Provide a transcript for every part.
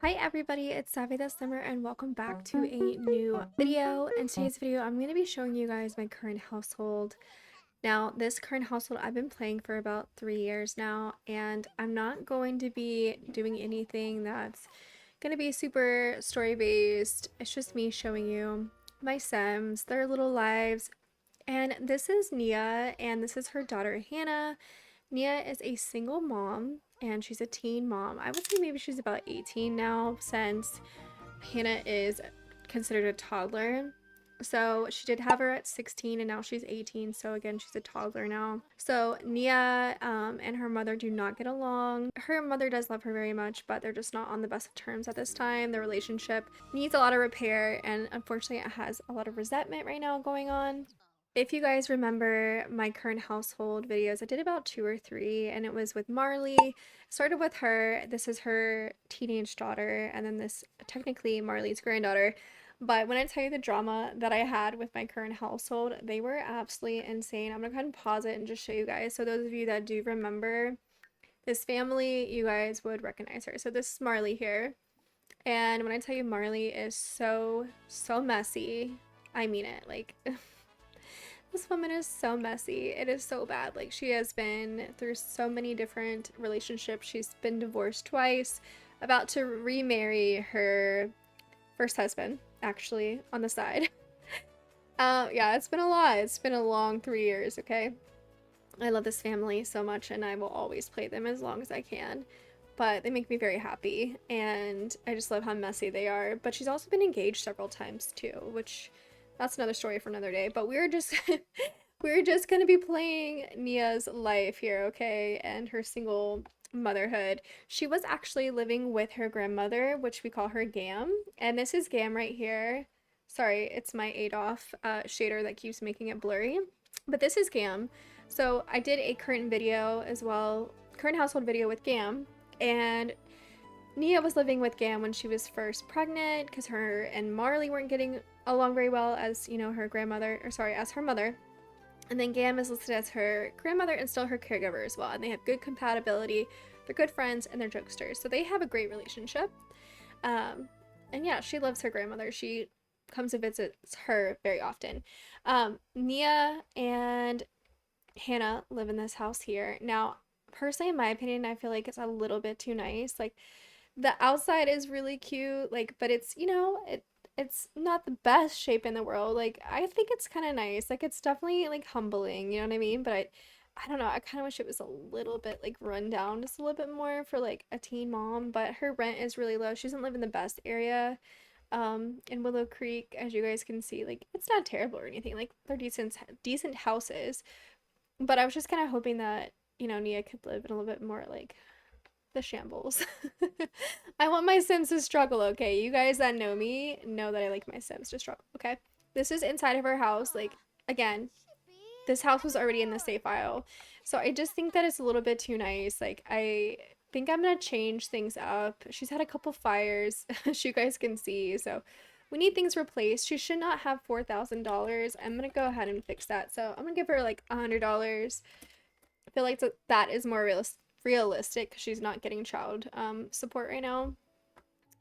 Hi everybody, it's Savvy this summer and welcome back to a new video. In today's video, I'm going to be showing you guys my current household. Now, this current household I've been playing for about 3 years now, and I'm not going to be doing anything that's going to be super story-based. It's just me showing you my Sims, their little lives. And this is Nia, and this is her daughter Hannah. Nia is a single mom and she's a teen mom. I would say maybe she's about 18 now since Hannah is considered a toddler. So she did have her at 16 and now she's 18. So again, she's a toddler now. So Nia and her mother do not get along. Her mother does love her very much, but they're just not on the best of terms at this time. The relationship needs a lot of repair and unfortunately it has a lot of resentment right now going on. If you guys remember my current household videos, I did about 2 or 3 and it was with Marley. Started with her. This is her teenage daughter and then this technically Marley's granddaughter. But when I tell you the drama that I had with my current household, they were absolutely insane. I'm gonna go ahead and pause it and just show you guys. So those of you that do remember this family, you guys would recognize her. So this is Marley here. And when I tell you Marley is so messy, I mean it. Like this woman is so messy. It is so bad. Like, she has been through so many different relationships. She's been divorced twice, about to remarry her first husband, actually, on the side. Yeah, it's been a lot. It's been a long 3 years, okay? I love this family so much, and I will always play them as long as I can. But they make me very happy, and I just love how messy they are. But she's also been engaged several times, too, which... that's another story for another day, but we're just gonna be playing Nia's life here, okay, and her single motherhood. She was actually living with her grandmother, which we call her Gam, and this is Gam right here. Sorry, it's my Adolf shader that keeps making it blurry, but this is Gam. So I did a current video as well, current household video with Gam, and Nia was living with Gam when she was first pregnant because her and Marley weren't getting along very well as, you know, her grandmother, or sorry, as her mother. And then Gam is listed as her grandmother and still her caregiver as well. And they have good compatibility, they're good friends, and they're jokesters. So they have a great relationship. And yeah, she loves her grandmother. She comes and visits her very often. Nia and Hannah live in this house here. Now, personally, in my opinion, I feel like it's a little bit too nice. Like, the outside is really cute, like, but it's, you know, it's not the best shape in the world. Like, I think it's kind of nice. Like, it's definitely like humbling, you know what I mean? But I don't know, I kind of wish it was a little bit like run down just a little bit more for like a teen mom, but her rent is really low. She doesn't live in the best area. In Willow Creek, as you guys can see, like, it's not terrible or anything. Like, they're decent houses. But I was just kind of hoping that, you know, Nia could live in a little bit more like the shambles. I want my Sims to struggle, okay? You guys that know me know that I like my Sims to struggle, okay? This is inside of her house. Like, again, this house was already in the save file. So I just think that it's a little bit too nice. Like, I think I'm gonna change things up. She's had a couple fires, as you guys can see. So we need things replaced. She should not have $4,000. I'm gonna go ahead and fix that. So I'm gonna give her like $100. I feel like that is more realistic because she's not getting child support right now.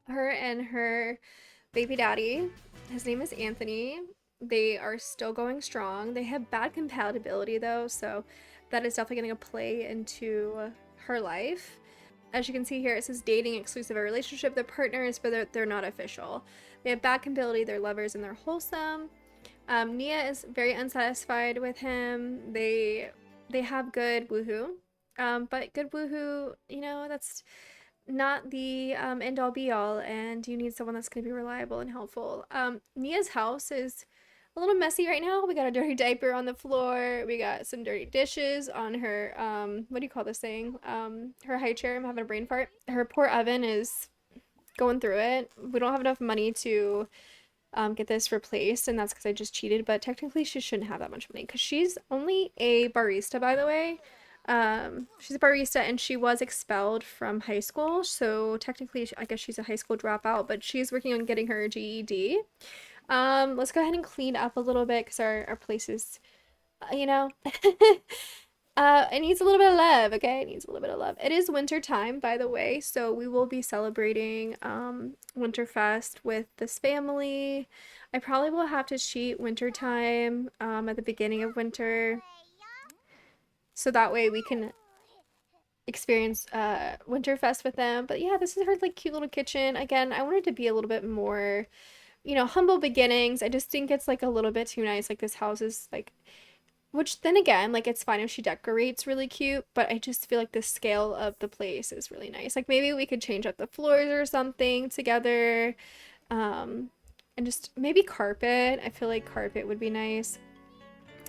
Her and her baby daddy, his name is Anthony. They are still going strong. They have bad compatibility though, so that is definitely going to play into her life. As you can see here, it says dating, exclusive, a relationship. They're partners, but they're not official. They have bad compatibility. They're lovers and they're wholesome. Nia is very unsatisfied with him. They have good woohoo. But good woohoo, you know, that's not the end all be all, and you need someone that's going to be reliable and helpful. Nia's house is a little messy right now. We got a dirty diaper on the floor. We got some dirty dishes on her, what do you call this thing? Her high chair. I'm having a brain fart. Her poor oven is going through it. We don't have enough money to get this replaced, and that's because I just cheated, but technically she shouldn't have that much money because she's only a barista, by the way. She's a barista and she was expelled from high school, so technically I guess she's a high school dropout, but she's working on getting her GED. Let's go ahead and clean up a little bit because our place is, you know, It needs a little bit of love, okay? It needs a little bit of love. It is winter time, by the way, so we will be celebrating Winterfest with this family. I probably will have to cheat winter time at the beginning of winter, so that way we can experience Winterfest with them. But yeah, this is her like cute little kitchen. Again, I wanted to be a little bit more, humble beginnings. I just think it's like a little bit too nice. Like this house is like, which then again, like it's fine if she decorates really cute, but I just feel like the scale of the place is really nice. Like maybe we could change up the floors or something together. Um, and just maybe carpet. I feel like carpet would be nice.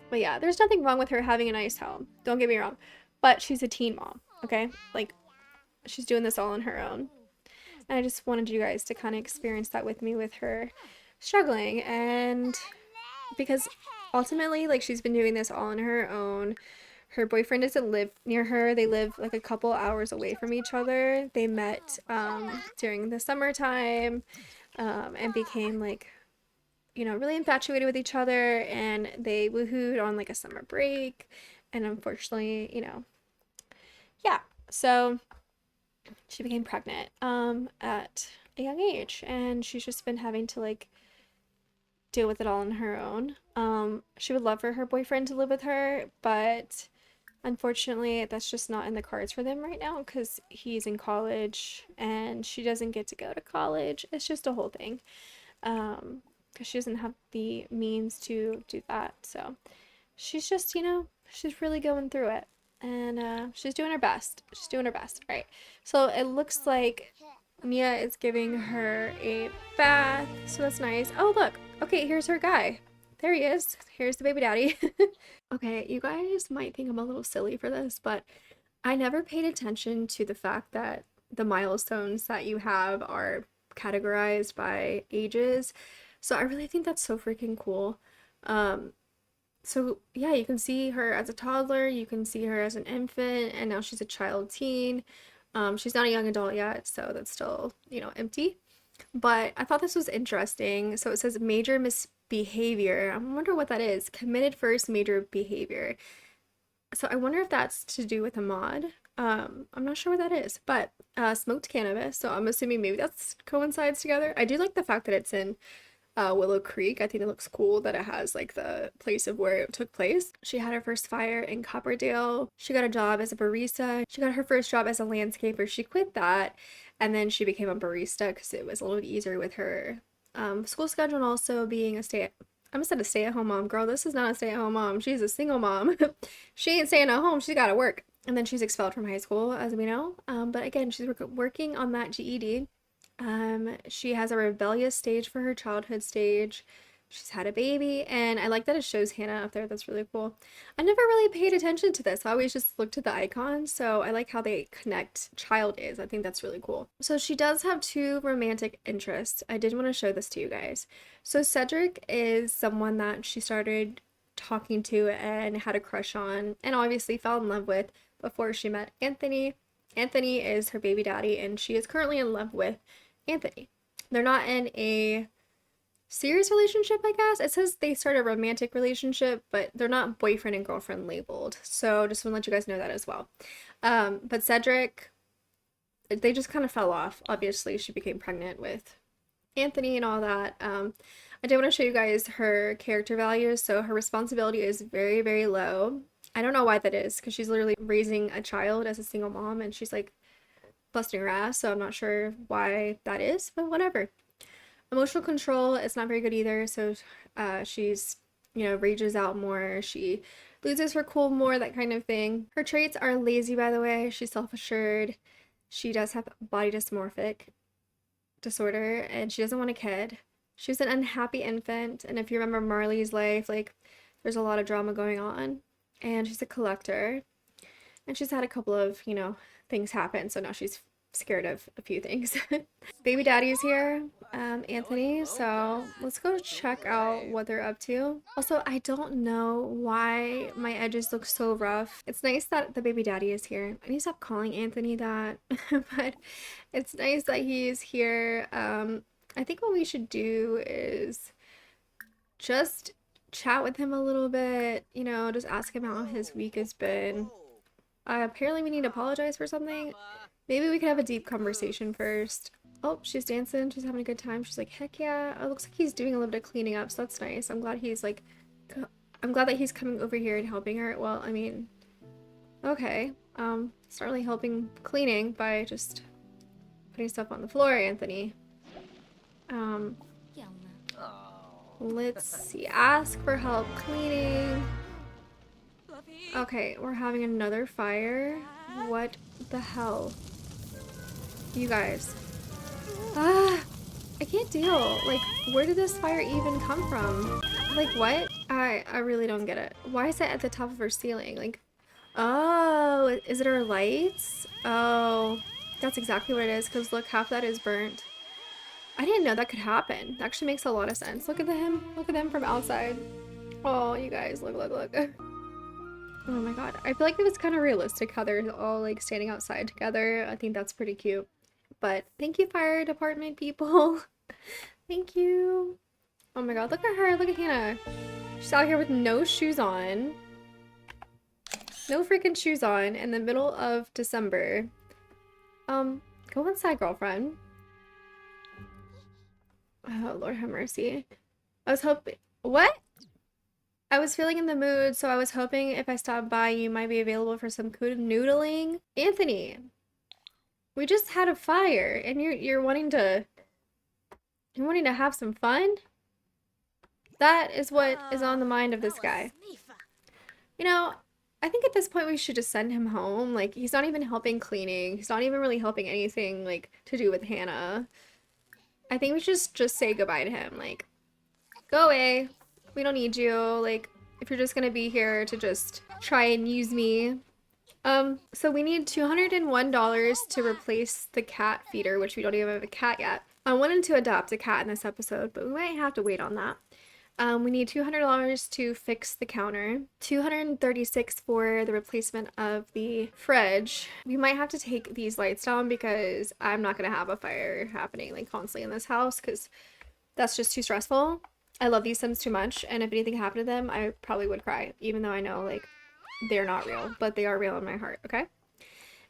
But yeah, there's nothing wrong with her having a nice home. Don't get me wrong. But she's a teen mom, okay? Like she's doing this all on her own. And I just wanted you guys to kind of experience that with me with her struggling. And because ultimately, like, she's been doing this all on her own. Her boyfriend doesn't live near her. They live like a couple hours away from each other. They met during the summertime and became like, really infatuated with each other. And they woohooed on like a summer break. And unfortunately, yeah. So she became pregnant at a young age, and she's just been having to like deal with it all on her own. She would love for her boyfriend to live with her, but unfortunately that's just not in the cards for them right now because he's in college and she doesn't get to go to college. It's just a whole thing. Because she doesn't have the means to do that. So she's just, she's really going through it. And she's doing her best. She's doing her best. All right. So it looks like Mia is giving her a bath. So that's nice. Oh, look. Okay, here's her guy. There he is. Here's the baby daddy. Okay, you guys might think I'm a little silly for this, but I never paid attention to the fact that the milestones that you have are categorized by ages. So I really think that's so freaking cool. Um, so yeah, you can see her as a toddler, you can see her as an infant, and now she's a child teen. She's not a young adult yet, so that's still, empty. But I thought this was interesting. So it says major misbehavior. I wonder what that is. Committed first major behavior. So I wonder if that's to do with a mod. I'm not sure what that is, but smoked cannabis. So I'm assuming maybe that's coincides together. I do like the fact that it's in Willow Creek. I think it looks cool that it has like the place of where it took place. She had her first fire in Copperdale. She got a job as a barista. She got her first job as a landscaper. She quit that and then she became a barista because it was a little bit easier with her school schedule and also being I'm gonna say a stay-at-home mom. Girl, this is not a stay-at-home mom. She's a single mom. She ain't staying at home. She's gotta work. And then she's expelled from high school, as we know. But again, she's working on that GED. She has a rebellious stage for her childhood stage. She's had a baby, and I like that it shows Hannah up there. That's really cool. I never really paid attention to this. I always just looked at the icons, so I like how they connect child is. I think that's really cool. So she does have two romantic interests. I did want to show this to you guys. So Cedric is someone that she started talking to and had a crush on, and obviously fell in love with before she met Anthony. Anthony is her baby daddy, and she is currently in love with Anthony. They're not in a serious relationship, I guess. It says they start a romantic relationship, but they're not boyfriend and girlfriend labeled. So just want to let you guys know that as well. But Cedric, they just kind of fell off. Obviously, she became pregnant with Anthony and all that. I did want to show you guys her character values. So her responsibility is very, very low. I don't know why that is because she's literally raising a child as a single mom and she's like busting her ass, so I'm not sure why that is, but whatever. Emotional control is not very good either, so she's, rages out more, she loses her cool more, that kind of thing. Her traits are lazy, by the way. She's self-assured. She does have body dysmorphic disorder, and she doesn't want a kid. She was an unhappy infant, and if you remember Marley's life, like, there's a lot of drama going on, and she's a collector, and she's had a couple of, things happen, so now she's scared of a few things. Baby daddy is here, Anthony, so let's go check out what they're up to. Also, I don't know why my edges look so rough. It's nice that the baby daddy is here. I need to stop calling Anthony that, but it's nice that he is here. I think what we should do is just chat with him a little bit, just ask him how his week has been. Apparently we need to apologize for something. Maybe we could have a deep conversation first. Oh, she's dancing. She's having a good time. She's like, heck yeah. It looks like he's doing a little bit of cleaning up, so that's nice. I'm glad he's like, I'm glad that he's coming over here and helping her. Well, I mean, okay. It's not really helping cleaning by just putting stuff on the floor, Anthony. Let's see. Ask for help cleaning. Okay, we're having another fire. What the hell? You guys. Ah, I can't deal. Like, where did this fire even come from? Like, what? I really don't get it. Why is it at the top of her ceiling? Like, oh, is it her lights? Oh, that's exactly what it is, because look, half that is burnt. I didn't know that could happen. That actually makes a lot of sense. Look at him. Look at them from outside. Oh, you guys, look, look, look. Oh my god. I feel like it was kind of realistic how they're all like standing outside together. I think that's pretty cute. But thank you, fire department people. Thank you. Oh my god, look at her. Look at Hannah. She's out here with no shoes on. No freaking shoes on in the middle of December. Go inside, girlfriend. Oh, Lord have mercy. I was hoping... What? I was feeling in the mood, so I was hoping if I stopped by, you might be available for some noodling. Anthony, we just had a fire, and you're wanting to... You're wanting to have some fun? That is what is on the mind of this guy. You know, I think at this point we should just send him home. Like, he's not even helping cleaning. He's not even really helping anything, like, to do with Hannah. I think we should just say goodbye to him. Like, go away. We don't need you. Like, if you're just gonna be here to just try and use me. So we need $201 to replace the cat feeder, which we don't even have a cat yet. I wanted to adopt a cat in this episode, but we might have to wait on that. We need $200 to fix the counter, $236 for the replacement of the fridge. We might have to take these lights down because I'm not gonna have a fire happening like constantly in this house because that's just too stressful. I love these Sims too much, and if anything happened to them, I probably would cry, even though I know like they're not real, but they are real in my heart, okay?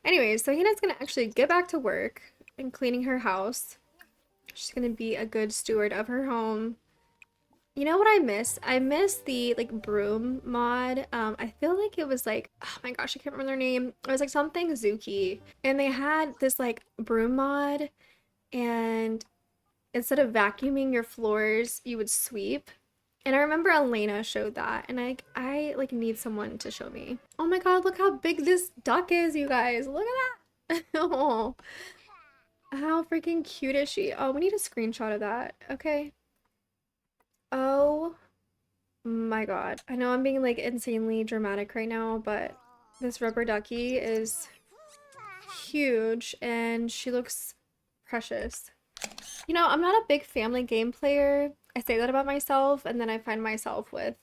Anyways, so Hannah's gonna actually get back to work and cleaning her house. She's gonna be a good steward of her home. You know what I miss? I miss the like broom mod. I feel like it was like, oh my gosh, I can't remember their name. It was like something Zuki, and they had this like broom mod, and instead of vacuuming your floors, you would sweep. And I remember Elena showed that, and I like need someone to show me. Oh my god, look how big this duck is, you guys. Look at that. Oh, how freaking cute is she? Oh, we need a screenshot of that. Okay. Oh my god. I know I'm being like insanely dramatic right now, but this rubber ducky is huge and she looks precious. You know, I'm not a big family game player. I say that about myself, and then I find myself with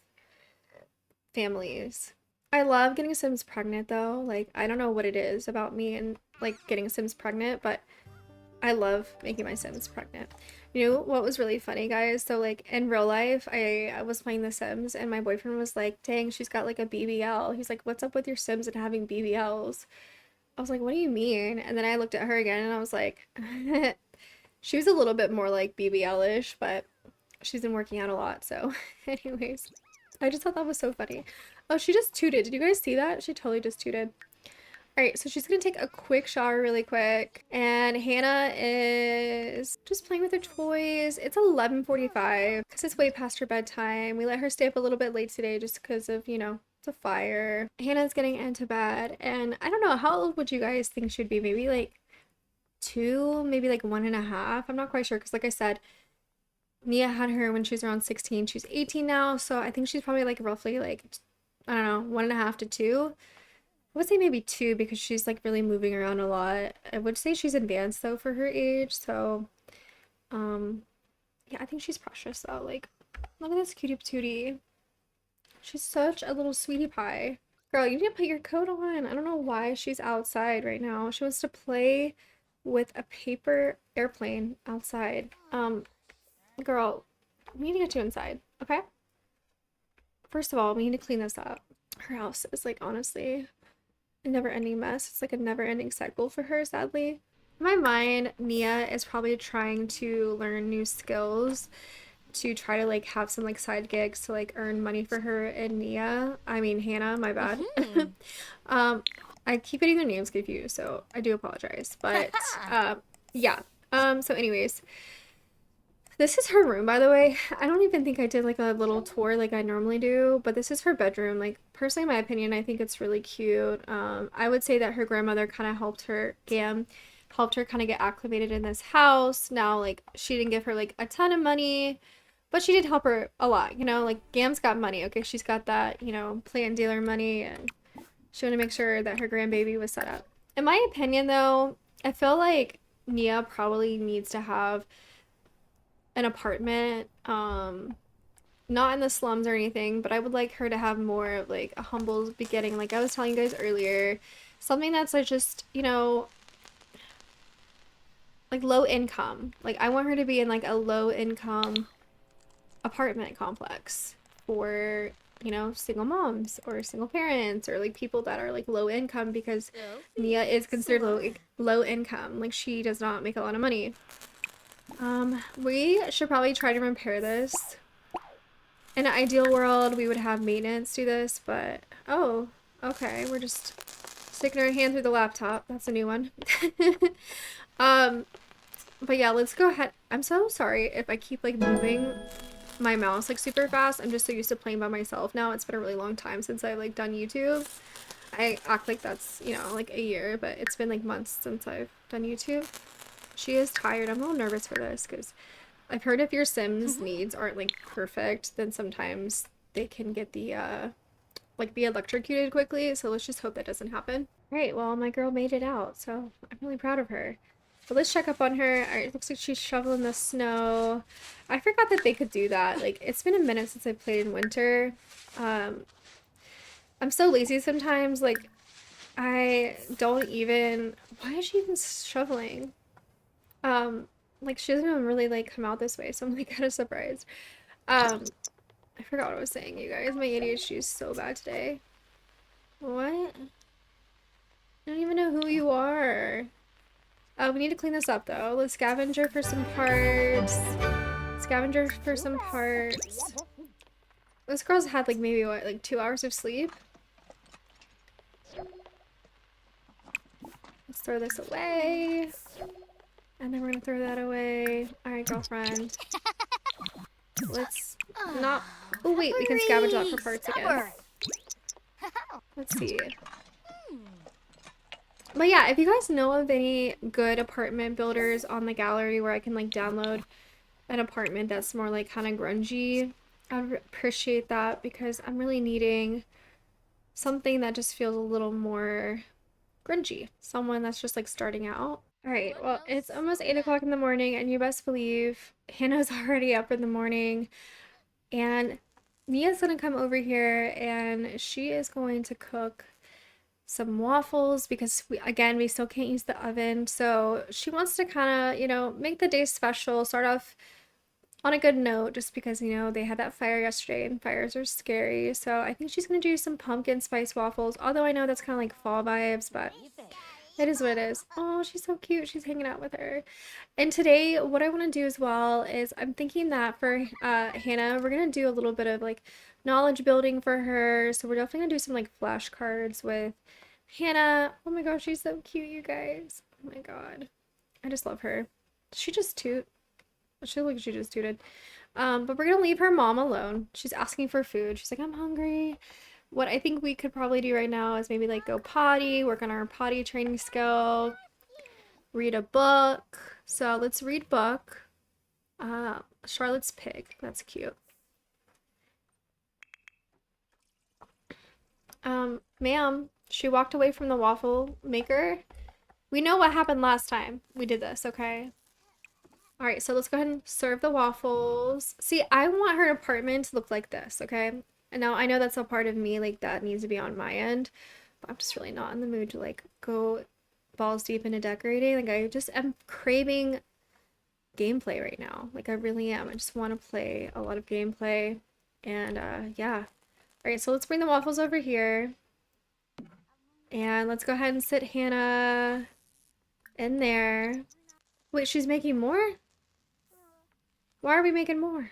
families. I love getting Sims pregnant though. Like, I don't know what it is about me and like getting Sims pregnant, but I love making my Sims pregnant. You know what was really funny, guys? So like in real life, I was playing The Sims and my boyfriend was like, dang, she's got like a BBL. He's like, what's up with your Sims and having BBLs? I was like, what do you mean? And then I looked at her again and I was like, she was a little bit more like BBL-ish, but she's been working out a lot. So anyways, I just thought that was so funny. Oh, she just tooted. Did you guys see that? She totally just tooted. Alright, so she's gonna take a quick shower really quick, and Hannah is just playing with her toys. It's 11:45 because it's way past her bedtime. We let her stay up a little bit late today just because of, you know, the fire. Hannah's getting into bed, and I don't know, how old would you guys think she'd be? Maybe like 2, maybe like 1.5. I'm not quite sure because like I said, Mia had her when she was around 16. She's 18 now, so I think she's probably like roughly like, I don't know, 1.5 to 2. I would say maybe 2 because she's like really moving around a lot. I would say she's advanced though for her age, so yeah, I think she's precious though. Like, look at this cutie patootie. She's such a little sweetie pie. Girl, you need to put your coat on. I don't know why she's outside right now. She wants to play with a paper airplane outside. Girl, we need to get you inside, okay? First of all, we need to clean this up. Her house is like, honestly, a never-ending mess. It's like a never-ending cycle for her, sadly. In my mind, Nia is probably trying to learn new skills to try to like have some like side gigs to like earn money for her and Hannah, my bad. um, I keep getting their names confused, so I do apologize. But yeah. So anyways, this is her room, by the way. I don't even think I did like a little tour like I normally do, but this is her bedroom. Like personally, in my opinion, I think it's really cute. I would say that her grandmother kind of helped her kind of get acclimated in this house. Now, like she didn't give her like a ton of money, but she did help her a lot. You know, like Gam's got money. Okay, she's got that, you know, play dealer money, and she wanted to make sure that her grandbaby was set up. In my opinion, though, I feel like Nia probably needs to have an apartment, not in the slums or anything, but I would like her to have more of like a humble beginning, like I was telling you guys earlier, something that's like just, you know, like low income. Like I want her to be in like a low income apartment complex for, you know, single moms or single parents or like people that are like low income, because Nia is considered low income. Like she does not make a lot of money. We should probably try to repair this. In an ideal world, we would have maintenance do this, but oh, okay, we're just sticking our hand through the laptop. That's a new one. But yeah, let's go ahead. I'm so sorry if I keep like moving my mouse like super fast. I'm just so used to playing by myself now. It's been a really long time since I've like done YouTube. I act like that's, you know, like a year, but it's been like months since I've done YouTube. She is tired. I'm a little nervous for this because I've heard if your Sims needs aren't like perfect, then sometimes they can get the like be electrocuted quickly. So let's just hope that doesn't happen. All right, well, my girl made it out, so I'm really proud of her. But let's check up on her. All right, it looks like she's shoveling the snow. I forgot that they could do that. Like it's been a minute since I played in winter. I'm so lazy sometimes. Like I don't even. Why is she even shoveling? Like she doesn't even really like come out this way, so I'm like kind of surprised. I forgot what I was saying, you guys. My ADHD is so bad today. What? I don't even know who you are. We need to clean this up though. Let's scavenger for some parts. Scavenger for some parts. This girl's had like maybe what, like 2 hours of sleep? Let's throw this away. And then we're gonna throw that away. Alright, girlfriend. Let's not... Oh wait, we can scavenge that for parts again. Let's see. But yeah, if you guys know of any good apartment builders on the gallery where I can like download an apartment that's more like kind of grungy, I'd appreciate that because I'm really needing something that just feels a little more grungy. Someone that's just like starting out. Alright, well, it's almost 8 o'clock in the morning, and you best believe Hannah's already up in the morning, and Nia's gonna come over here, and she is going to cook some waffles because we still can't use the oven, so she wants to kind of, you know, make the day special, start off on a good note, just because, you know, they had that fire yesterday, and fires are scary, so I think she's gonna do some pumpkin spice waffles, although I know that's kind of like fall vibes, but it is what it is. Oh, she's so cute. She's hanging out with her. And today, what I want to do as well is I'm thinking that for Hannah, we're going to do a little bit of like knowledge building for her. So we're definitely going to do some like flashcards with Hannah. Oh my gosh, she's so cute, you guys. Oh my god. I just love her. Did she just toot? She looked like she just tooted. But we're going to leave her mom alone. She's asking for food. She's like, I'm hungry. What I think we could probably do right now is maybe like go potty, work on our potty training skill, read a book. So let's read book. Charlotte's Pig. That's cute. Ma'am, she walked away from the waffle maker. We know what happened last time we did this, okay? All right, so let's go ahead and serve the waffles. See, I want her apartment to look like this, okay? And now I know that's a part of me, like, that needs to be on my end, but I'm just really not in the mood to, like, go balls deep into decorating. Like, I just am craving gameplay right now. Like, I really am. I just want to play a lot of gameplay, and, yeah. All right, so let's bring the waffles over here. And let's go ahead and sit Hannah in there. Wait, she's making more? Why are we making more?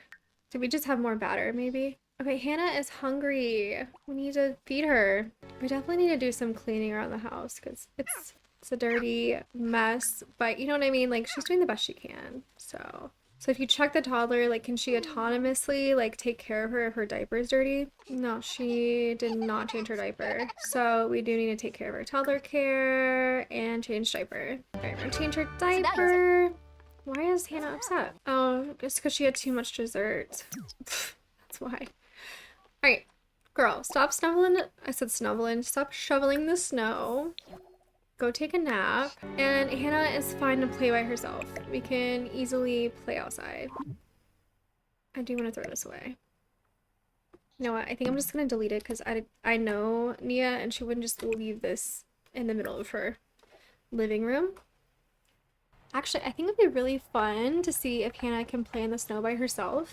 Did we just have more batter, maybe? Okay, Hannah is hungry. We need to feed her. We definitely need to do some cleaning around the house because it's a dirty mess. But you know what I mean? Like, she's doing the best she can. So if you check the toddler, like, can she autonomously, like, take care of her if her diaper is dirty? No, she did not change her diaper. So we do need to take care of her toddler care and change diaper. All right, we're gonna change her diaper. Why is Hannah upset? Oh, it's because she had too much dessert. That's why. All right, girl, stop snuggling. I said snuggling. Stop shoveling the snow. Go take a nap. And Hannah is fine to play by herself. We can easily play outside. I do want to throw this away. You know what? I think I'm just going to delete it because I know Nia and she wouldn't just leave this in the middle of her living room. Actually, I think it'd be really fun to see if Hannah can play in the snow by herself.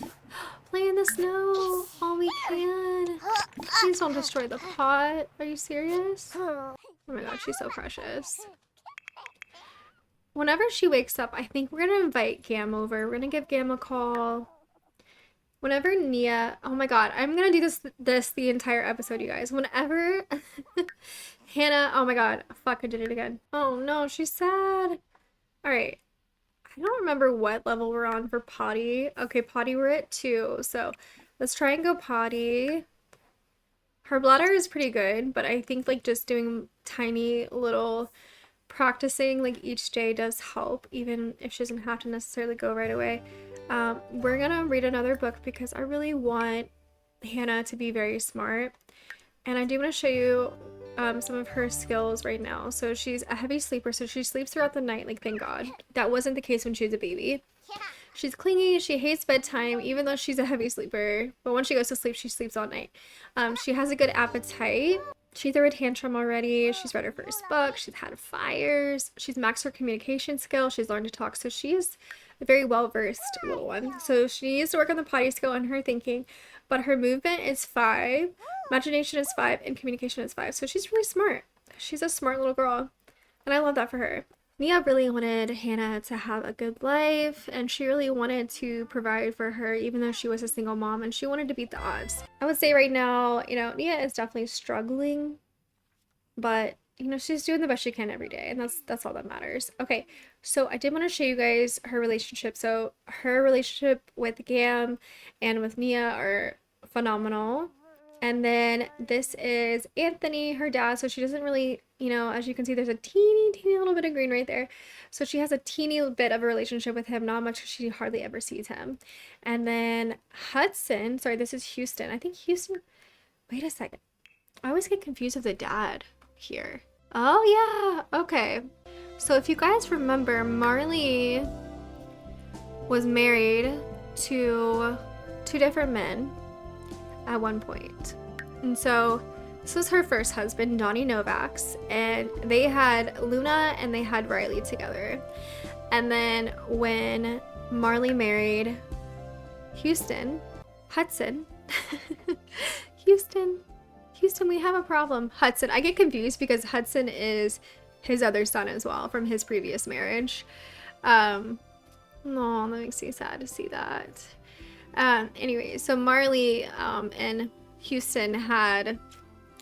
Play in the snow! All we can! Please don't destroy the pot. Are you serious? Oh my god, she's so precious. Whenever she wakes up, I think we're gonna invite Gam over. We're gonna give Gam a call. Whenever Nia... Oh my god, I'm gonna do this the entire episode, you guys. Whenever Hannah... Oh my god. Fuck, I did it again. Oh no, she's sad. Alright. I don't remember what level we're on for potty. Okay, potty we're at 2. So let's try and go potty. Her bladder is pretty good, but I think like just doing tiny little practicing like each day does help, even if she doesn't have to necessarily go right away. We're gonna read another book because I really want Hannah to be very smart. And I do want to show you some of her skills right now. So she's a heavy sleeper, so she sleeps throughout the night, like thank God. That wasn't the case when she was a baby. She's clingy, she hates bedtime, even though she's a heavy sleeper. But when she goes to sleep, she sleeps all night. She has a good appetite. She threw a tantrum already. She's read her first book. She's had fires. She's maxed her communication skill. She's learned to talk. So she's a very well-versed little one. So she needs to work on the potty skill and her thinking. But her movement is 5. Imagination is 5 and communication is 5. So she's really smart. She's a smart little girl. And I love that for her. Nia really wanted Hannah to have a good life, and she really wanted to provide for her even though she was a single mom, and she wanted to beat the odds. I would say right now, you know, Nia is definitely struggling, but you know, she's doing the best she can every day, and that's all that matters. Okay, so I did want to show you guys her relationship. So her relationship with Gam and with Nia are phenomenal. And then this is Anthony, her dad. So she doesn't really, you know, as you can see, there's a teeny little bit of green right there. So she has a teeny bit of a relationship with him, not much, she hardly ever sees him. And then Hudson, sorry, this is Houston. I think Houston, wait a second. I always get confused with the dad here. Oh yeah, okay. So if you guys remember, Marley was married to 2 different men at one point. And so this was her first husband, Donnie Novak's, and they had Luna and they had Riley together. And then when Marley married Hudson, Houston, we have a problem. Hudson, I get confused because Hudson is his other son as well from his previous marriage. No, that makes me sad to see that. Anyway, so Marley and Houston had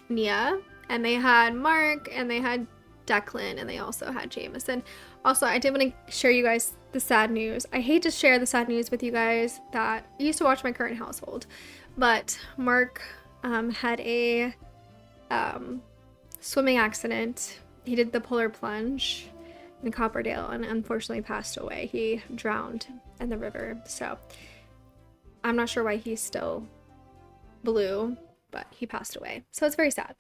Nia, and they had Mark, and they had Declan, and they also had Jameson. Also, I did want to share you guys the sad news. I hate to share the sad news with you guys that used to watch my current household, but Mark had a swimming accident. He did the polar plunge in Copperdale and unfortunately passed away. He drowned in the river, so I'm not sure why he's still blue, but he passed away. So it's very sad.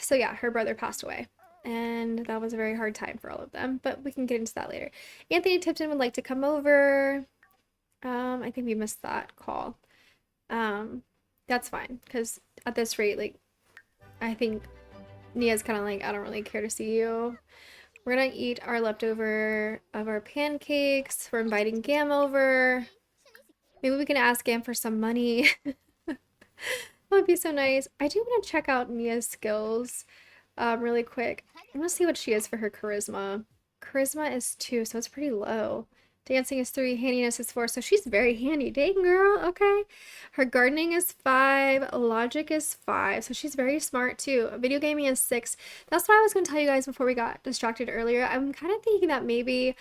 So yeah, her brother passed away, and that was a very hard time for all of them, but we can get into that later. Anthony Tipton would like to come over. I think we missed that call. That's fine, because at this rate, like, I think Nia's kind of like, I don't really care to see you. We're gonna eat our leftover of our pancakes. We're inviting Gam over. Maybe we can ask Gam for some money. That would be so nice. I do want to check out Nia's skills. really quick. I'm gonna see what she is for her charisma. Charisma is 2, so it's pretty low. Dancing is 3, handiness is 4, so she's very handy. Dang, girl, okay. Her gardening is 5, logic is 5, so she's very smart too. Video gaming is 6. That's what I was gonna tell you guys before we got distracted earlier. I'm kind of thinking that maybe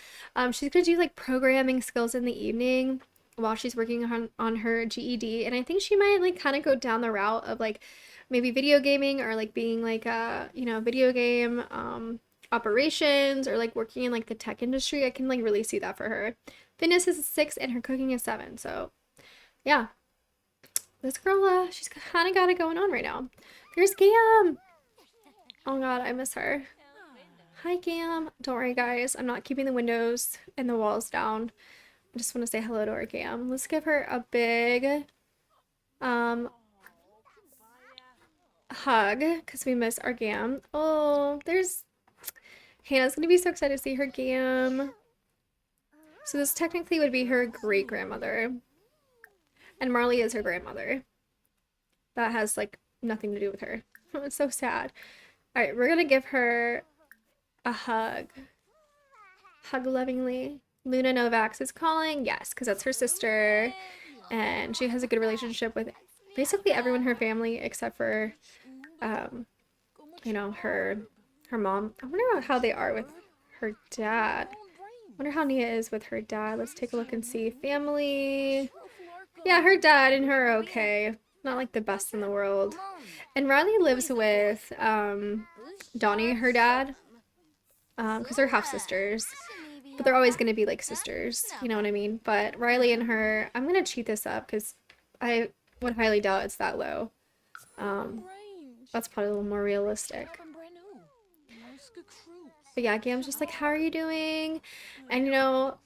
she's gonna do like programming skills in the evening while she's working on her GED, and I think she might like kind of go down the route of like maybe video gaming or like being like a, you know, video game operations or like working in like the tech industry. I can like really see that for her. Fitness is 6 and her cooking is 7. So yeah, this girl, she's kind of got it going on right now. There's Gam. Oh god, I miss her. Hi Gam. Don't worry guys, I'm not keeping the windows and the walls down. I just want to say hello to our Gam. Let's give her a big hug because we miss our Gam. Oh, there's Hannah's gonna be so excited to see her Gam. So this technically would be her great grandmother, and Marley is her grandmother. That has like nothing to do with her. It's so sad. All right, we're gonna give her a hug. Hug lovingly. Luna Novaks is calling. Yes, because that's her sister, and she has a good relationship with basically everyone in her family except for, you know, her mom. I wonder how they are with her dad. I wonder how Nia is with her dad. Let's take a look and see. Family. Yeah, her dad and her are okay. Not like the best in the world. And Riley lives with Donnie, her dad, because they're half sisters. But they're always going to be like sisters, you know what I mean? But Riley and her, I'm going to cheat this up because I would highly doubt it's that low. That's probably a little more realistic. But yeah, Gam's just like, how are you doing? And you know,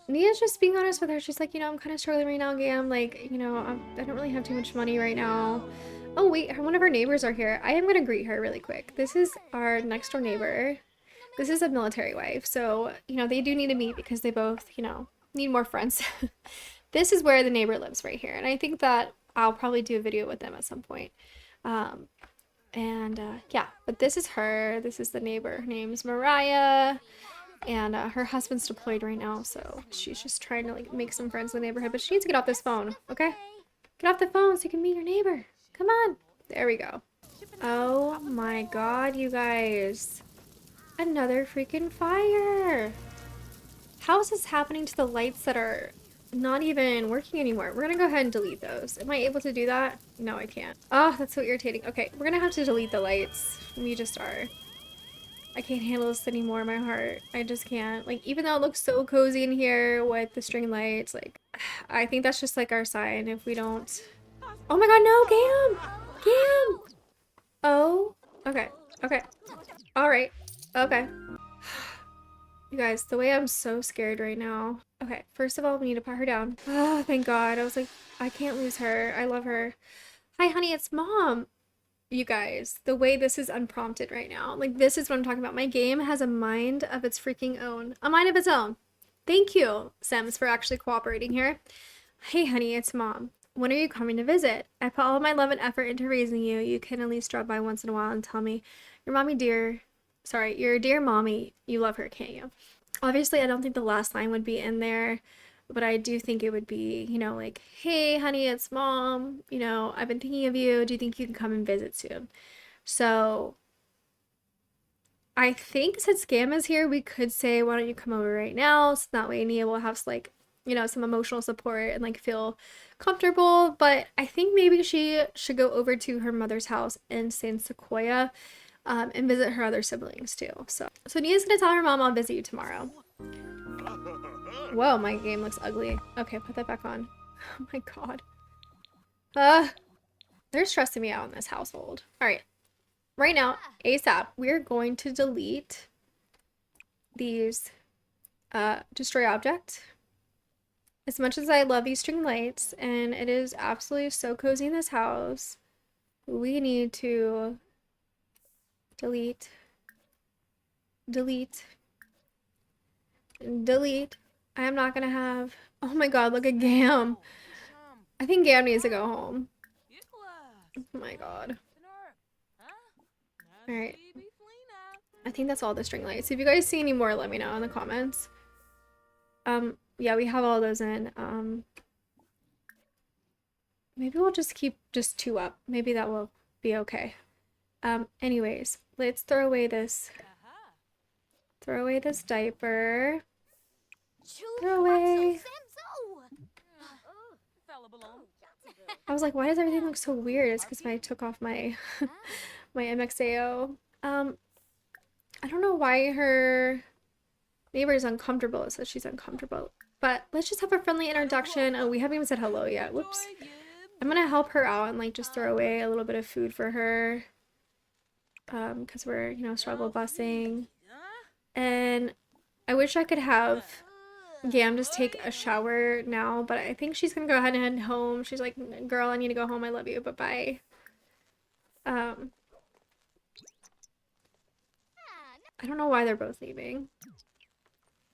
Nia's just being honest with her. She's like, you know, I'm kind of struggling right now, Gam. Like, you know, I don't really have too much money right now. Oh wait, one of our neighbors are here. I am going to greet her really quick. This is our next door neighbor. This is a military wife, so, you know, they do need to meet because they both, you know, need more friends. This is where the neighbor lives right here, and I think that I'll probably do a video with them at some point. Yeah, but this is her. This is the neighbor. Her name's Mariah, and her husband's deployed right now, so she's just trying to, like, make some friends in the neighborhood, but she needs to get off this phone, okay? Get off the phone so you can meet your neighbor. Come on. There we go. Oh my god, you guys. Another freaking fire! How is this happening to the lights that are not even working anymore? We're gonna go ahead and delete those. Am I able to do that? No, I can't. Oh, that's so irritating. Okay, we're gonna have to delete the lights. We just are. I can't handle this anymore, my heart. I just can't. Like, even though it looks so cozy in here with the string lights, like, I think that's just like our sign if we don't... Oh my god, no, Gam! Gam! Oh, okay, okay. Alright. Okay. You guys, the way I'm so scared right now. Okay, first of all, we need to put her down. Oh, thank God. I was like, I can't lose her. I love her. Hi, honey, it's Mom. You guys, the way this is unprompted right now. Like, this is what I'm talking about. My game has a mind of its freaking own. A mind of its own. Thank you, Sims, for actually cooperating here. Hey, honey, it's Mom. When are you coming to visit? I put all of my love and effort into raising you. You can at least drop by once in a while and tell me, your mommy dear... Sorry, your dear mommy, you love her, can't you? Obviously, I don't think the last line would be in there, but I do think it would be, you know, like, hey, honey, it's Mom. You know, I've been thinking of you. Do you think you can come and visit soon? So, I think since Scam is here, we could say, why don't you come over right now? So that way Nia will have, like, you know, some emotional support and, like, feel comfortable. But I think maybe she should go over to her mother's house in San Sequoia. And visit her other siblings too. So Nia's gonna tell her mom I'll visit you tomorrow. Whoa, my game looks ugly. Okay, put that back on. Oh my god. They're stressing me out in this household. Alright. Right now, ASAP, we're going to delete these destroy object. As much as I love these string lights, and it is absolutely so cozy in this house, we need to delete, delete, delete. I am not gonna have... Oh my god, look at Gam. I think Gam needs to go home. Oh my god. All right. I think that's all the string lights. If you guys see any more, let me know in the comments. Yeah, we have all those in. Maybe we'll just keep just 2 up. Maybe that will be okay. Anyways, let's throw away this diaper. Throw away. I was like, why does everything look so weird? It's because I took off my my MXAO. I don't know why her neighbor is uncomfortable. It says she's uncomfortable. But let's just have a friendly introduction. Oh, we haven't even said hello yet. Whoops. I'm gonna help her out and like just throw away a little bit of food for her. Because we're, you know, struggle busing. And I wish I could have Gam just take a shower now, but I think she's gonna go ahead and head home. She's like, girl, I need to go home. I love you. Bye-bye. I don't know why they're both leaving.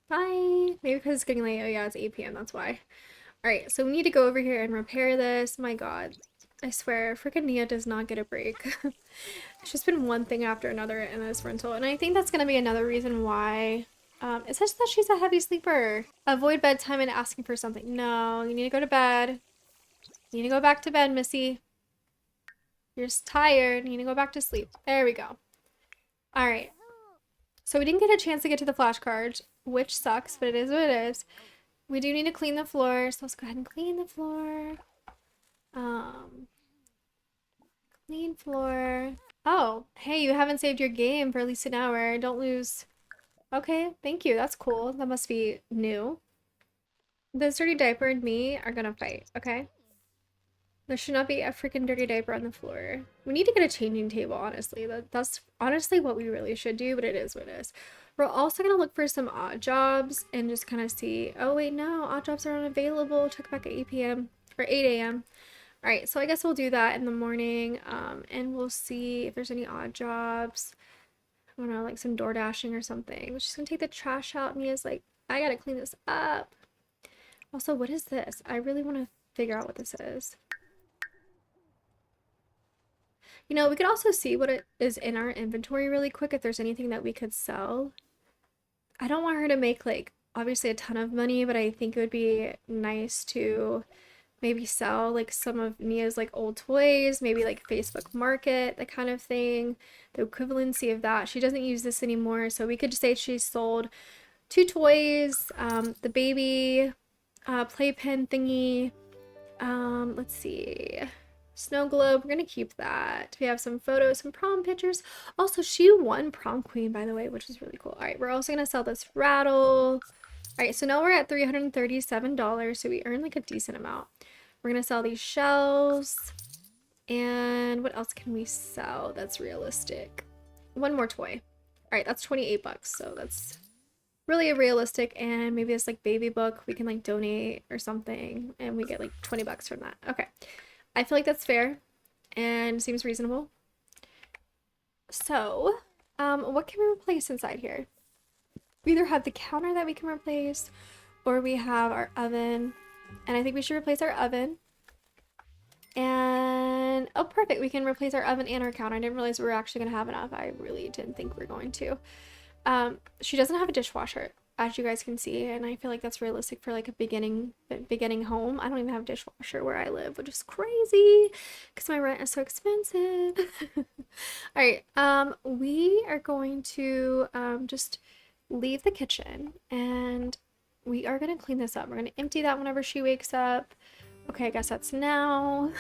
Bye. Maybe because it's getting late. Oh yeah, it's 8 p.m. That's why. Alright, so we need to go over here and repair this. My god. I swear, freaking Nia does not get a break. It's just been one thing after another in this rental. And I think that's going to be another reason why. It's just that she's a heavy sleeper. Avoid bedtime and asking for something. No, you need to go to bed. You need to go back to bed, Missy. You're just tired. You need to go back to sleep. There we go. Alright. So we didn't get a chance to get to the flashcards, which sucks, but it is what it is. We do need to clean the floor, so let's go ahead and clean the floor. Clean floor. Oh, hey, you haven't saved your game for at least an hour. Don't lose. Okay, thank you. That's cool. That must be new. This dirty diaper and me are gonna fight, okay? There should not be a freaking dirty diaper on the floor. We need to get a changing table, honestly. That's honestly what we really should do, but it is what it is. We're also going to look for some odd jobs and just kind of see, oh wait, no, odd jobs are unavailable. Check back at 8 p.m. or 8 a.m. All right, so I guess we'll do that in the morning, and we'll see if there's any odd jobs. I don't know, like some door dashing or something. We're just going to take the trash out. Mia's like, I got to clean this up. Also, what is this? I really want to figure out what this is. You know, we could also see what it is in our inventory really quick if there's anything that we could sell. I don't want her to make, like, obviously a ton of money, but I think it would be nice to maybe sell, like, some of Nia's, like, old toys, maybe, like, Facebook Market, that kind of thing, the equivalency of that. She doesn't use this anymore, so we could say she sold 2 toys, the baby playpen thingy, let's see... Snow globe, we're gonna keep that. We have some photos, some prom pictures. Also, she won prom queen, by the way, which is really cool. All right, we're also gonna sell this rattle. All right, so now we're at $337, so we earned like a decent amount. We're gonna sell these shells. And what else can we sell that's realistic? One more toy. All right, that's 28 bucks, so that's really realistic. And maybe this like baby book we can like donate or something, and we get like 20 bucks from that. Okay. I feel like that's fair and seems reasonable. So, what can we replace inside here? We either have the counter that we can replace, or we have our oven. And I think we should replace our oven. And, oh, perfect. We can replace our oven and our counter. I didn't realize we were actually going to have enough. I really didn't think we were going to. She doesn't have a dishwasher, as you guys can see, and I feel like that's realistic for like a beginning home. I don't even have a dishwasher where I live, which is crazy because my rent is so expensive. All right, we are going to just leave the kitchen and we are going to clean this up. We're going to empty that whenever she wakes up. Okay, I guess that's now.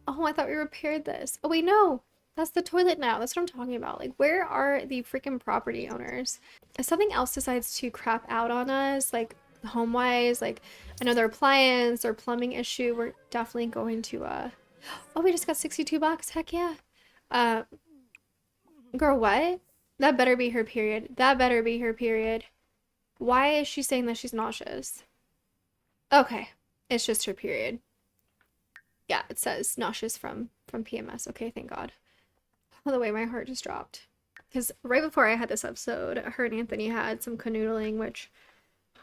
Oh, I thought we repaired this. Oh wait, no. That's the toilet now. That's what I'm talking about. Like, where are the freaking property owners? If something else decides to crap out on us, like home-wise, like another appliance or plumbing issue, we're definitely going to, oh, we just got 62 bucks. Heck yeah. Girl, what? That better be her period. That better be her period. Why is she saying that she's nauseous? Okay. It's just her period. Yeah, it says nauseous from PMS. Okay, thank God. By the way, my heart just dropped. Because right before I had this episode, her and Anthony had some canoodling, which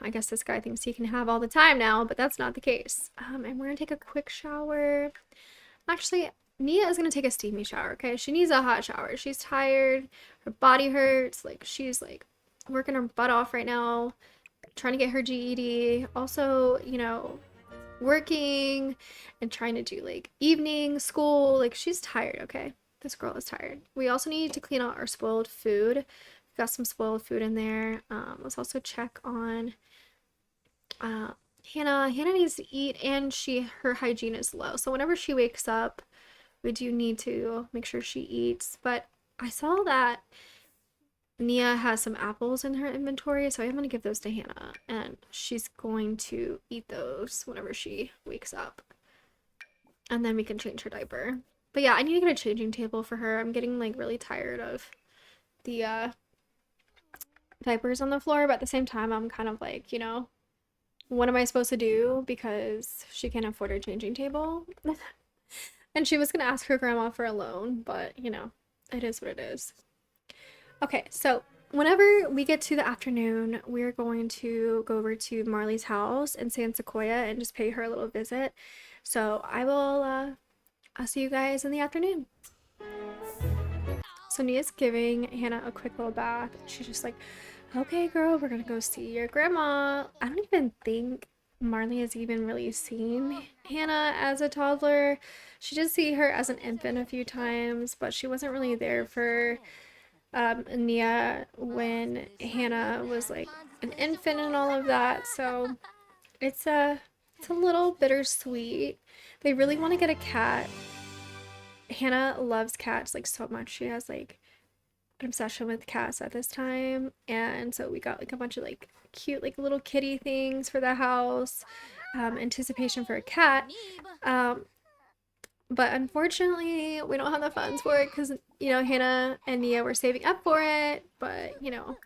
I guess this guy thinks he can have all the time now, but that's not the case. And we're gonna take a quick shower. Actually, Nia is gonna take a steamy shower, okay? She needs a hot shower. She's tired, her body hurts, like she's like working her butt off right now, trying to get her GED. Also, you know, working and trying to do like evening school. Like she's tired, okay? This girl is tired. We also need to clean out our spoiled food. We've got some spoiled food in there. Let's also check on Hannah. Hannah needs to eat and her hygiene is low. So whenever she wakes up, we do need to make sure she eats. But I saw that Nia has some apples in her inventory, so I'm going to give those to Hannah, and she's going to eat those whenever she wakes up. And then we can change her diaper. But yeah, I need to get a changing table for her. I'm getting like really tired of the diapers on the floor, but at the same time, I'm kind of like, you know, what am I supposed to do? Because she can't afford a changing table. And she was going to ask her grandma for a loan, but you know, it is what it is. Okay, so whenever we get to the afternoon, we're going to go over to Marley's house in San Sequoia and just pay her a little visit. So I'll see you guys in the afternoon. So Nia's giving Hannah a quick little bath. She's just like, okay, girl, we're gonna go see your grandma. I don't even think Marley has even really seen Hannah as a toddler. She did see her as an infant a few times, but she wasn't really there for Nia when Hannah was like an infant and all of that. So it's a little bittersweet. They really want to get a cat. Hannah loves cats like so much. She has like an obsession with cats at this time, and so we got like a bunch of like cute like little kitty things for the house. Anticipation for a cat. But unfortunately, we don't have the funds for it because, you know, Hannah and Nia were saving up for it. But, you know,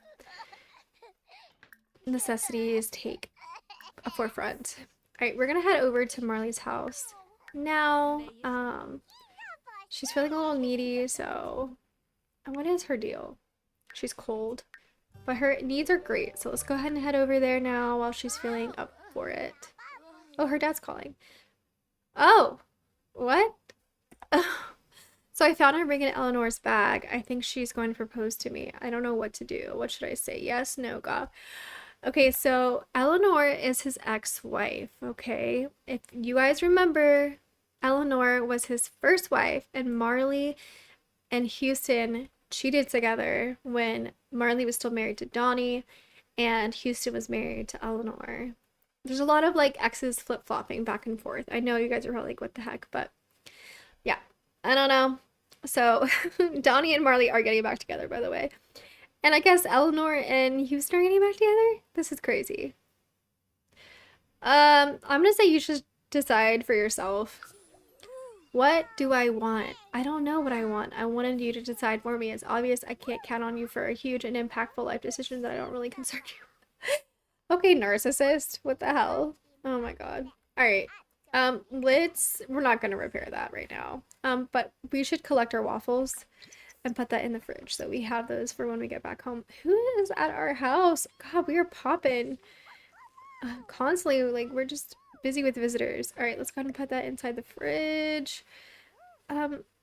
necessities take a forefront. All right, we're going to head over to Marley's house now. She's feeling a little needy, so... And what is her deal? She's cold. But her needs are great, so let's go ahead and head over there now while she's feeling up for it. Oh, her dad's calling. Oh! What? So I found her ring in Eleanor's bag. I think she's going to propose to me. I don't know what to do. What should I say? Yes, no, God. Okay, so Eleanor is his ex-wife, okay? If you guys remember, Eleanor was his first wife, and Marley and Houston cheated together when Marley was still married to Donnie, and Houston was married to Eleanor. There's a lot of like exes flip-flopping back and forth. I know you guys are probably like, what the heck, but yeah, I don't know. So Donnie and Marley are getting back together, by the way. And I guess Eleanor and Houston are getting back together? This is crazy. I'm gonna say you should decide for yourself. What do I want? I don't know what I want. I wanted you to decide for me. It's obvious I can't count on you for a huge and impactful life decision that I don't really concern you. Okay, narcissist. What the hell? Oh my god. Alright. We're not gonna repair that right now. But we should collect our waffles and put that in the fridge so we have those for when we get back home. Who is at our house? God, we are popping. Constantly, like, we're just busy with visitors. Alright, let's go ahead and put that inside the fridge.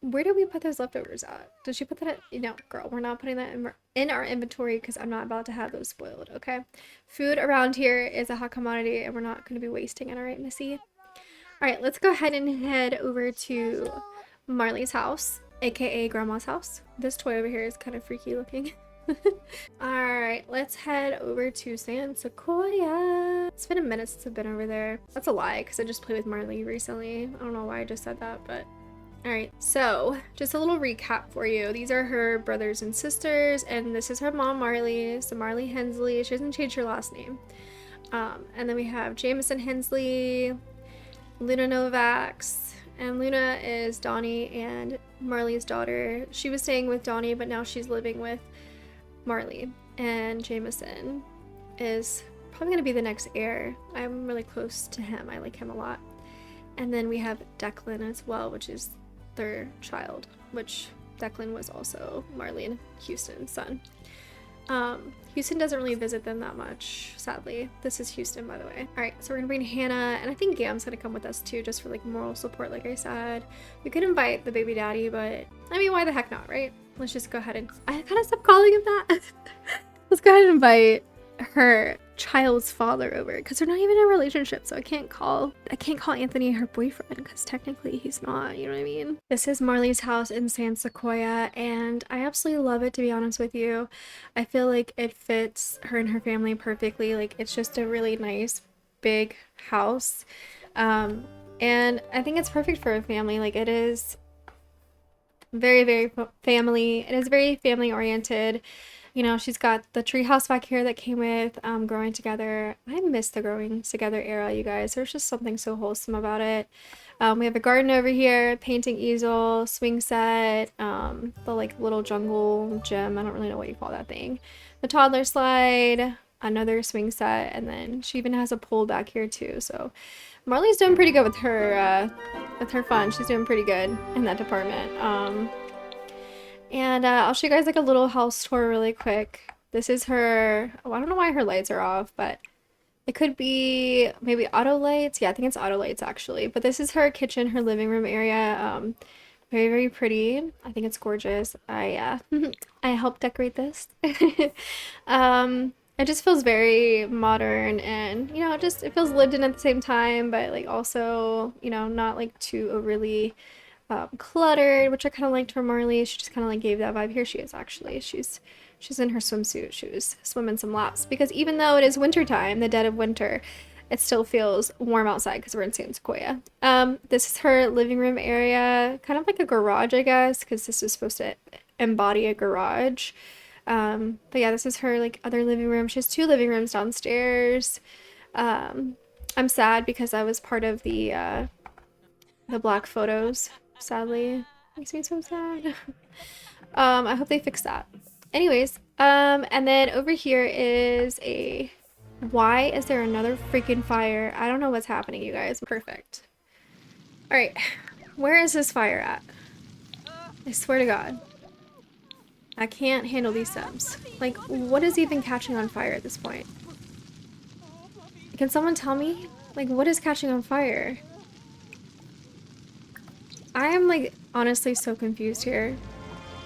Where did we put those leftovers at? Did she put that at? No, girl, we're not putting that in our inventory because I'm not about to have those spoiled, okay? Food around here is a hot commodity and we're not going to be wasting it, alright, Missy? Alright, let's go ahead and head over to Marley's house, aka Grandma's house. This toy over here is kind of freaky looking. Alright, let's head over to San Sequoia. It's been a minute since I've been over there. That's a lie, because I just played with Marley recently. I don't know why I just said that, but... Alright, so, just a little recap for you. These are her brothers and sisters, and this is her mom, Marley. So Marley Hensley, she hasn't changed her last name. And then we have Jameson Hensley, Luna Novaks, and Luna is Donnie and Marley's daughter. She was staying with Donnie, but now she's living with Marley. And Jameson is probably going to be the next heir. I'm really close to him. I like him a lot. And then we have Declan as well, which is their child, which Declan was also Marley and Houston's son. Houston doesn't really visit them that much, sadly. This is Houston, by the way. All right, so we're gonna bring Hannah, and I think Gam's gonna come with us too, just for like moral support, like I said. We could invite the baby daddy, but I mean, why the heck not, right? Let's just go ahead and, I kind of stopped calling him that. Let's go ahead and invite her child's father over, because they're not even in a relationship, so I can't call Anthony her boyfriend, because technically he's not, you know what I mean? This is Marley's house in San Sequoia, and I absolutely love it, to be honest with you. I feel like it fits her and her family perfectly. Like, it's just a really nice big house, and I think it's perfect for a family. Like, it is very family. It is very family oriented. You know, she's got the treehouse back here that came with growing together. I miss the growing together era, you guys. There's just something so wholesome about it. We have a garden over here, painting easel, swing set, the like little jungle gym. I don't really know what you call that thing. The toddler slide, another swing set, and then she even has a pool back here too. So Marley's doing pretty good with her fun. She's doing pretty good in that department. And I'll show you guys like a little house tour really quick. This is her, oh, I don't know why her lights are off, but it could be maybe auto lights. Yeah, I think it's auto lights actually. But this is her kitchen, her living room area. Very pretty. I think it's gorgeous. I helped decorate this. It just feels very modern, and you know, it feels lived in at the same time, but like also, you know, not like too overly cluttered, which I kind of liked from Marley. She just kind of like gave that vibe. Here she is actually. She's in her swimsuit. She was swimming some laps, because even though it is winter time, the dead of winter, it still feels warm outside because we're in San Sequoia. This is her living room area, kind of like a garage, I guess, because this is supposed to embody a garage. But yeah, this is her like other living room. She has 2 living rooms downstairs. I'm sad because I was part of the black photos. Sadly, makes me so sad. I hope they fix that. Anyways, and then over here is a, why is there another freaking fire? I don't know what's happening, you guys. Perfect. All right, where is this fire at? I swear to God, I can't handle these steps. Like, what is even catching on fire at this point? Can someone tell me? Like, what is catching on fire? I am like honestly so confused here.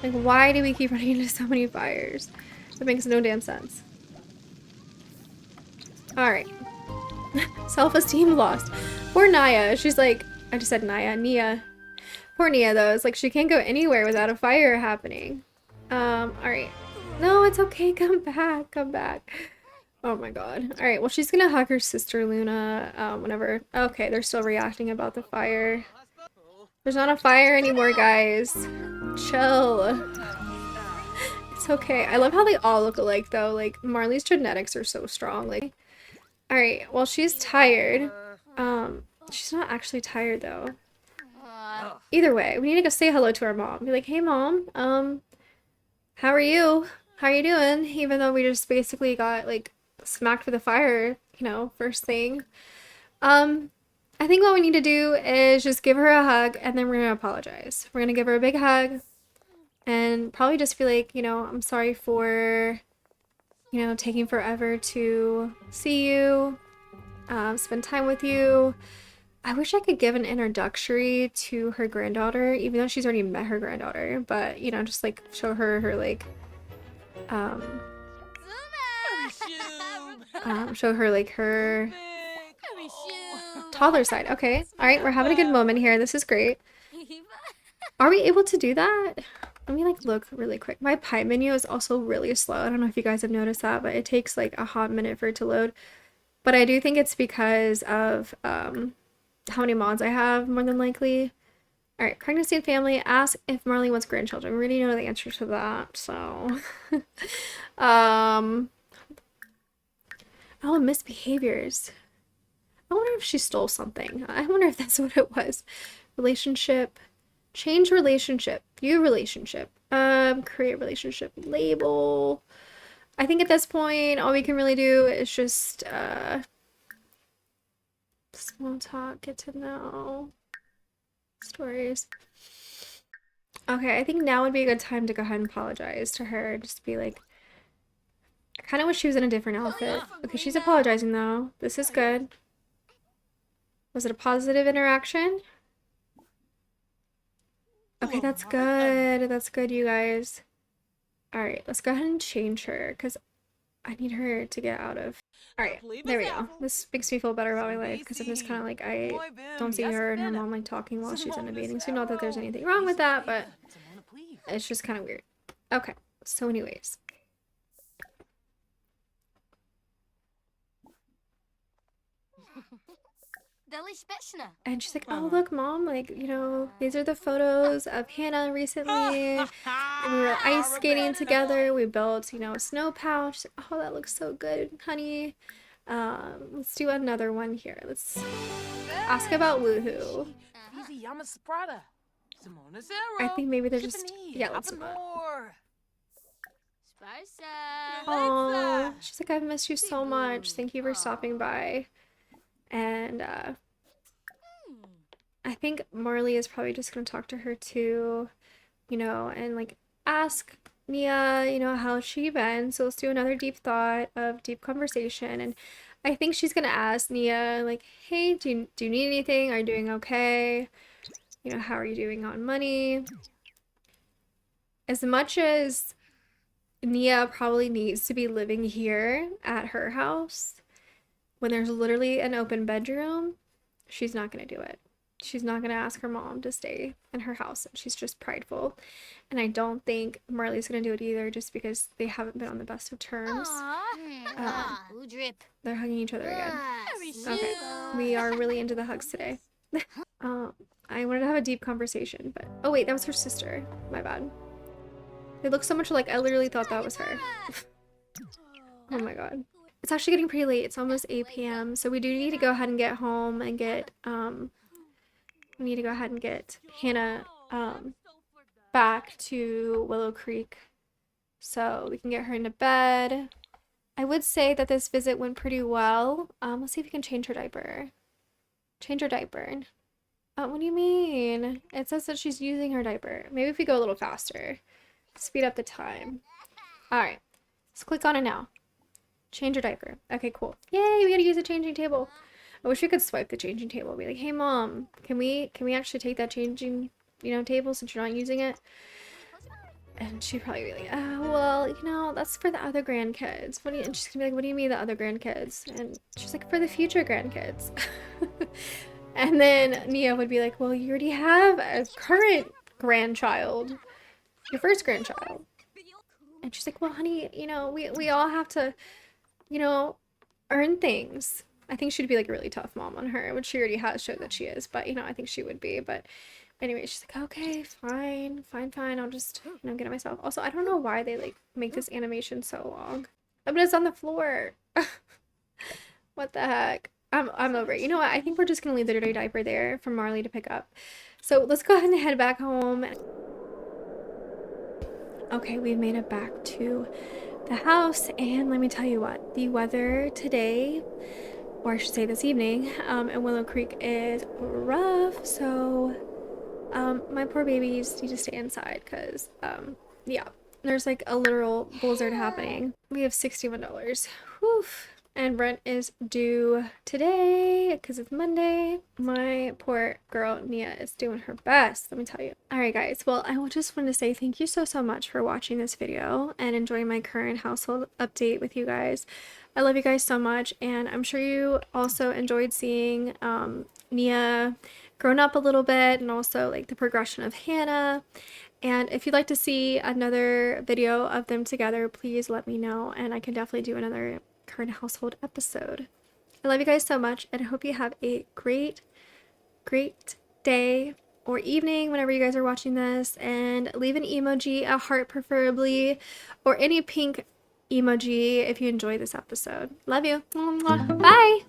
Like, why do we keep running into so many fires? That makes no damn sense. Alright. Self-esteem lost. Poor Naya. She's like, I just said Naya. Nia. Poor Nia though. It's like she can't go anywhere without a fire happening. Alright. No, it's okay. Come back. Come back. Oh my god. Alright, well she's gonna hug her sister Luna whenever. Okay, they're still reacting about the fire. There's not a fire anymore, guys. Chill. It's okay. I love how they all look alike, though. Like, Marley's genetics are so strong. Like, alright, well, she's tired. She's not actually tired, though. Either way, we need to go say hello to our mom. Be like, hey, Mom. How are you? How are you doing? Even though we just basically got, like, smacked with a fire, you know, first thing. I think what we need to do is just give her a hug, and then we're gonna apologize. We're gonna give her a big hug and probably just be like, you know, I'm sorry for, you know, taking forever to see you, spend time with you. I wish I could give an introductory to her granddaughter, even though she's already met her granddaughter, but, you know, just like show her like, show her like her toddler side. Okay. All right. We're having a good moment here. This is great. Are we able to do that? Let me like look really quick. My pipe menu is also really slow. I don't know if you guys have noticed that, but it takes like a hot minute for it to load. But I do think it's because of how many mods I have, more than likely. All right. Pregnancy and family. Ask if Marley wants grandchildren. We already know the answer to that. So, oh, misbehaviors. I wonder if she stole something. I wonder if that's what it was. Relationship. Change relationship. View relationship. Create relationship. Label. I think at this point, all we can really do is just, small talk, get to know. Stories. Okay, I think now would be a good time to go ahead and apologize to her. Just be like, I kind of wish she was in a different outfit. Okay, she's apologizing though. This is good. Was it a positive interaction? Okay, that's good. That's good, you guys. Alright, let's go ahead and change her because I need her to get out of. Alright, there we go. This makes me feel better about my life because I'm just kind of like, I don't see her and her mom like talking while she's in a meeting. So not that there's anything wrong with that, but it's just kind of weird. Okay, so anyways. And she's like, oh, look, Mom, like, you know, these are the photos of Hannah recently. And we were ice skating together. We built, you know, a snow pouch. She's like, oh, that looks so good, honey. Let's do another one here. Let's ask about Woohoo. I think maybe they're just, yeah, let's move on. Oh, she's like, I've missed you so much. Thank you for stopping by. And I think Marley is probably just going to talk to her too, you know, and like ask Nia, you know, how's she been? So let's do another deep thought of deep conversation. And I think she's going to ask Nia, like, hey, do you need anything? Are you doing okay? You know, how are you doing on money? As much as Nia probably needs to be living here at her house, when there's literally an open bedroom, she's not going to do it. She's not going to ask her mom to stay in her house. She's just prideful. And I don't think Marley's going to do it either just because they haven't been on the best of terms. They're hugging each other again. Okay, we are really into the hugs today. I wanted to have a deep conversation, but... Oh wait, that was her sister. My bad. They look so much alike. I literally thought that was her. Oh my god. It's actually getting pretty late. It's almost 8 p.m. So we do need to go ahead and get home and get, we need to go ahead and get Hannah, back to Willow Creek so we can get her into bed. I would say that this visit went pretty well. Let's see if we can change her diaper. Change her diaper. What do you mean? It says that she's using her diaper. Maybe if we go a little faster. Speed up the time. Alright. Let's click on it now. Change her diaper. Okay, cool. Yay, we gotta use a changing table. I wish we could swipe the changing table. Be like, hey mom, can we actually take that changing, you know, table since you're not using it? And she'd probably be like, oh, well, you know, that's for the other grandkids. And she's gonna be like, what do you mean the other grandkids? And she's like, for the future grandkids. And then Nia would be like, well, you already have a current grandchild. Your first grandchild. And she's like, well, honey, you know, we all have to, you know, earn things. I think she'd be like a really tough mom on her, which she already has showed that she is, but you know, I think she would be. But anyway, she's like, okay, fine, I'll just, you know, get it myself. Also, I don't know why they like make this animation so long. But it's on the floor. What the heck? I'm over it. You know what? I think we're just gonna leave the dirty diaper there for Marley to pick up. So let's go ahead and head back home. Okay, we've made it back to the house, and let me tell you what, the weather today, or I should say this evening, in Willow Creek is rough, so my poor babies need to stay inside because yeah, there's like a literal blizzard happening. We have $61. Whew. And rent is due today because it's Monday. My poor girl Nia is doing her best, let me tell you. Alright guys, well I just wanted to say thank you so much for watching this video and enjoying my current household update with you guys. I love you guys so much, and I'm sure you also enjoyed seeing Nia grown up a little bit, and also like the progression of Hannah. And if you'd like to see another video of them together, please let me know and I can definitely do another current household episode. I love you guys so much, and I hope you have a great day or evening whenever you guys are watching this, and leave an emoji, a heart preferably, or any pink emoji if you enjoy this episode. Love you. Bye.